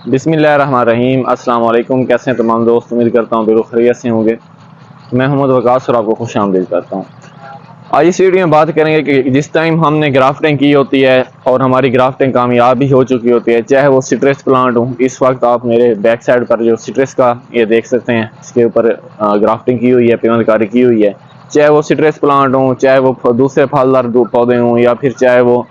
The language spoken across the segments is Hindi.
बिस्मिल्लाहिर्रहमानिर्रहीम। अस्सलाम वालेकुम। कैसे हैं तमाम दोस्त? उम्मीद करता हूँ बिल्कुल खैरियत से होंगे। मैं मोहम्मद वकास और आपको खुश आमदीद करता हूँ। आज इस वीडियो में बात करेंगे कि जिस टाइम हमने ग्राफ्टिंग की होती है और हमारी ग्राफ्टिंग कामयाब भी हो चुकी होती है, चाहे वो सिट्रस प्लांट हो। इस वक्त आप मेरे बैक साइड पर जो सिट्रस का ये देख सकते हैं, इसके ऊपर ग्राफ्टिंग की हुई है, पेवंदकारी की हुई है। चाहे वो सिट्रस प्लांट हो, चाहे वो दूसरे फलदार पौधे हों, या फिर चाहे वो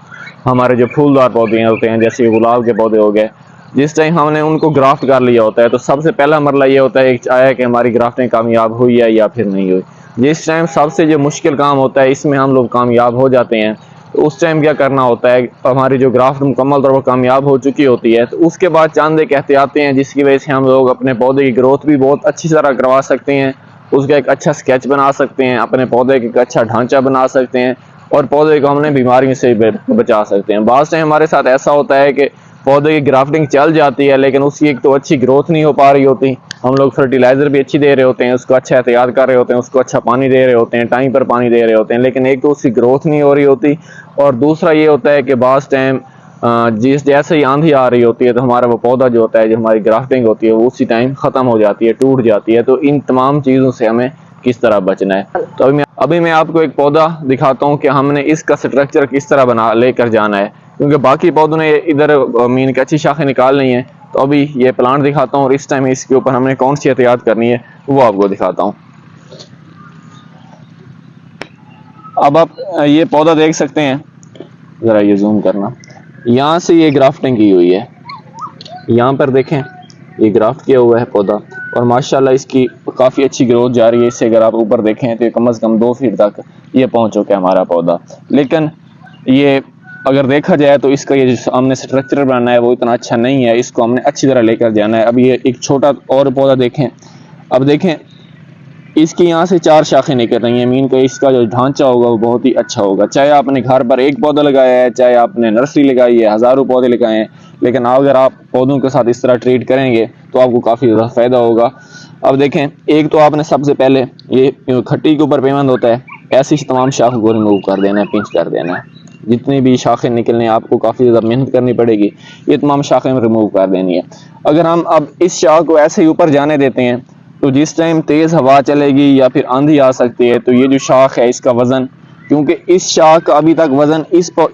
हमारे जो फूलदार पौधे होते हैं जैसे गुलाब के पौधे हो गए। जिस टाइम हमने उनको ग्राफ्ट कर लिया होता है तो सबसे पहला मरला ये होता है कि हमारी ग्राफ्टिंग कामयाब हुई है या फिर नहीं हुई। जिस टाइम सबसे जो मुश्किल काम होता है, इसमें हम लोग कामयाब हो जाते हैं, तो उस टाइम क्या करना होता है, हमारी जो ग्राफ्ट मुकम्मल तौर पर कामयाब हो चुकी होती है, तो उसके बाद चंद एक एहतियातें हैं जिसकी वजह से हम लोग अपने पौधे की ग्रोथ भी बहुत अच्छी तरह करवा सकते हैं। उसका एक अच्छा स्केच बना सकते हैं, अपने पौधे का एक अच्छा ढांचा बना सकते हैं और पौधे को हमने बीमारियों से बचा सकते हैं। बाज़ टाइम हमारे साथ ऐसा होता है कि पौधे की ग्राफ्टिंग चल जाती है लेकिन उसकी एक तो अच्छी ग्रोथ नहीं हो पा रही होती। हम लोग फर्टिलाइज़र भी अच्छी दे रहे होते हैं, उसको अच्छा एहतियात कर रहे होते हैं, उसको अच्छा पानी दे रहे होते हैं, टाइम पर पानी दे रहे होते हैं, लेकिन एक तो उसकी ग्रोथ नहीं हो रही होती। और दूसरा ये होता है कि बाज़ टाइम जिस जैसे ही आंधी आ रही होती है तो हमारा वो पौधा जो होता है, जो हमारी ग्राफ्टिंग होती है, वो उसी टाइम ख़त्म हो जाती है, टूट जाती है। तो इन तमाम चीज़ों से हमें किस तरह बचना है, तो अभी मैं आपको एक पौधा दिखाता हूँ कि हमने इसका स्ट्रक्चर किस तरह बना लेकर जाना है, क्योंकि बाकी पौधों ने इधर मीन की अच्छी शाखें निकाल ली हैं। तो अभी ये प्लांट दिखाता हूँ और इस टाइम इसके ऊपर हमने कौन सी एहतियात करनी है वो आपको दिखाता हूँ। अब आप ये पौधा देख सकते हैं, ज़रा ये जूम करना, यहाँ से ये ग्राफ्टिंग की हुई है। यहाँ पर देखें, ये ग्राफ्ट किया हुआ है पौधा और माशाल्लाह इसकी काफ़ी अच्छी ग्रोथ जा रही है। इससे अगर आप ऊपर देखें तो कम से कम 2 फीट तक ये पहुँच चुका है हमारा पौधा। लेकिन ये अगर देखा जाए तो इसका ये जो हमने स्ट्रक्चर बनाना है वो इतना अच्छा नहीं है, इसको हमने अच्छी तरह लेकर जाना है। अब ये एक छोटा और पौधा देखें, अब देखें इसकी यहाँ से 4 शाखें निकल रही हैं। मीन का इसका जो ढांचा होगा वो बहुत ही अच्छा होगा। चाहे आपने घर पर एक पौधा लगाया है, चाहे आपने नर्सरी लगाई है, हज़ारों पौधे लगाए हैं, लेकिन अगर आप पौधों के साथ इस तरह ट्रीट करेंगे तो आपको काफ़ी ज़्यादा फ़ायदा होगा। अब देखें, एक तो आपने सबसे पहले ये खट्टी के ऊपर पेवंद होता है, ऐसी तमाम शाखों को रिमूव कर देना है, पिंच कर देना है। जितनी भी शाखें निकलने आपको काफ़ी ज़्यादा मेहनत करनी पड़ेगी, ये तमाम शाखें रिमूव कर देनी है। अगर हम अब इस शाख को ऐसे ही ऊपर जाने देते हैं तो जिस टाइम तेज़ हवा चलेगी या फिर आंधी आ सकती है तो ये जो शाख है इसका वज़न, क्योंकि इस शाख का अभी तक वज़न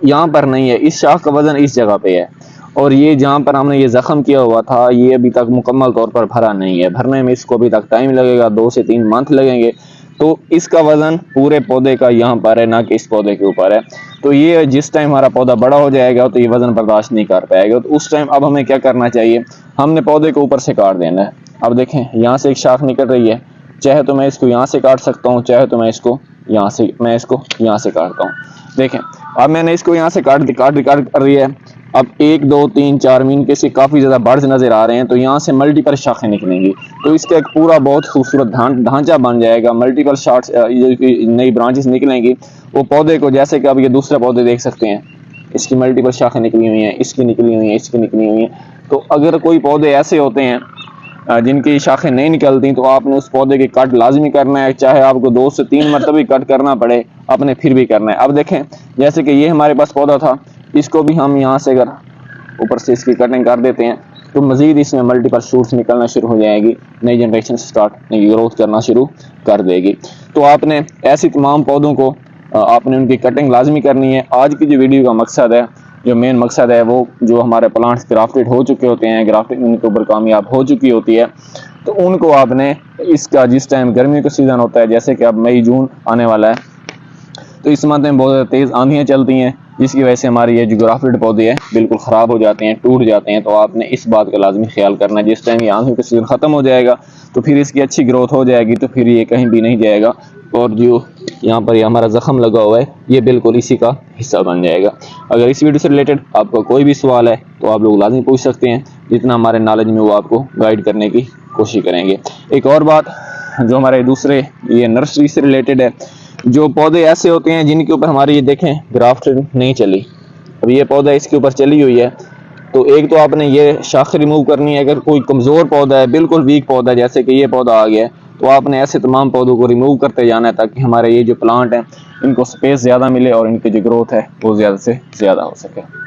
यहाँ पर नहीं है, इस शाख का वज़न इस जगह पे है और ये जहाँ पर हमने ये ज़ख्म किया हुआ था ये अभी तक मुकम्मल तौर पर भरा नहीं है। भरने में इसको अभी तक टाइम लगेगा, 2 से 3 मंथ लगेंगे। तो इसका वज़न पूरे पौधे का यहाँ पर है, ना कि इस पौधे के ऊपर है। तो ये जिस टाइम हमारा पौधा बड़ा हो जाएगा तो ये वज़न बर्दाश्त नहीं कर पाएगा। तो उस टाइम अब हमें क्या करना चाहिए, हमने पौधे को ऊपर से काट देना है। अब देखें, यहाँ से एक शाख निकल रही है, चाहे तो मैं इसको यहाँ से काट सकता हूँ, चाहे तो मैं इसको यहाँ से काटता हूँ। देखें, अब मैंने इसको यहाँ से काट कर रही है। अब 1 2 3 4 मीन के से काफ़ी ज़्यादा बर्ड्स नज़र आ रहे हैं, तो यहाँ से मल्टीपल शाखें निकलेंगी। तो इसका एक पूरा बहुत खूबसूरत ढांचा बन जाएगा। मल्टीपल शार्ट्स नई ब्रांचेस निकलेंगी वो पौधे को, जैसे कि अब ये दूसरे पौधे देख सकते हैं, इसकी मल्टीपल शाखें निकली हुई हैं, इसकी निकली हुई हैं, इसकी निकली हुई हैं। तो अगर कोई पौधे ऐसे होते हैं जिनकी शाखें नहीं निकलती तो आपने उस पौधे की कट लाजमी करना है, चाहे आपको 2 से 3 मरतबा कट करना पड़े, आपने फिर भी करना है। अब देखें, जैसे कि ये हमारे पास पौधा था, इसको भी हम यहाँ से अगर ऊपर से इसकी कटिंग कर देते हैं तो मज़ीद इसमें मल्टीपल शूट्स निकलना शुरू हो जाएगी, नई जनरेशन स्टार्ट नई ग्रोथ करना शुरू कर देगी। तो आपने ऐसी तमाम पौधों को आपने उनकी कटिंग लाजमी करनी है। आज की जो वीडियो का मकसद है, जो मेन मकसद है, वो जो हमारे प्लांट्स ग्राफ्टेड हो चुके होते हैं, ग्राफ्टिंग उनके ऊपर कामयाब हो चुकी होती है, तो उनको आपने इसका जिस टाइम गर्मियों का सीज़न होता है, जैसे कि अब मई जून आने वाला है, तो इस मंथ में बहुत ज़्यादा तेज़ आंधियाँ चलती हैं, जिसकी वजह से हमारे ये जो ग्राफ्टेड पौधे हैं बिल्कुल ख़राब हो जाते हैं, टूट जाते हैं। तो आपने इस बात का लाजमी ख्याल करना है, जिस टाइम ये आंधियों का सीज़न ख़त्म हो जाएगा तो फिर इसकी अच्छी ग्रोथ हो जाएगी, तो फिर ये कहीं भी नहीं जाएगा और जो यहाँ पर ये हमारा ज़ख्म लगा हुआ है ये बिल्कुल इसी का हिस्सा बन जाएगा। अगर इस वीडियो से रिलेटेड आपका कोई भी सवाल है तो आप लोग लाजमी पूछ सकते हैं, जितना हमारे नॉलेज में वो आपको गाइड करने की कोशिश करेंगे। एक और बात जो हमारे दूसरे ये नर्सरी से रिलेटेड है, जो पौधे ऐसे होते हैं जिनके ऊपर हमारी ये देखें ग्राफ्टिंग नहीं चली, अब ये पौधा इसके ऊपर चली हुई है, तो एक तो आपने ये शाख रिमूव करनी है। अगर कोई कमज़ोर पौधा है, बिल्कुल वीक पौधा है, जैसे कि ये पौधा आ गया है, तो आपने ऐसे तमाम पौधों को रिमूव करते जाना है ताकि हमारे ये जो प्लांट हैं इनको स्पेस ज़्यादा मिले और इनकी जो ग्रोथ है वो ज़्यादा से ज़्यादा हो सके।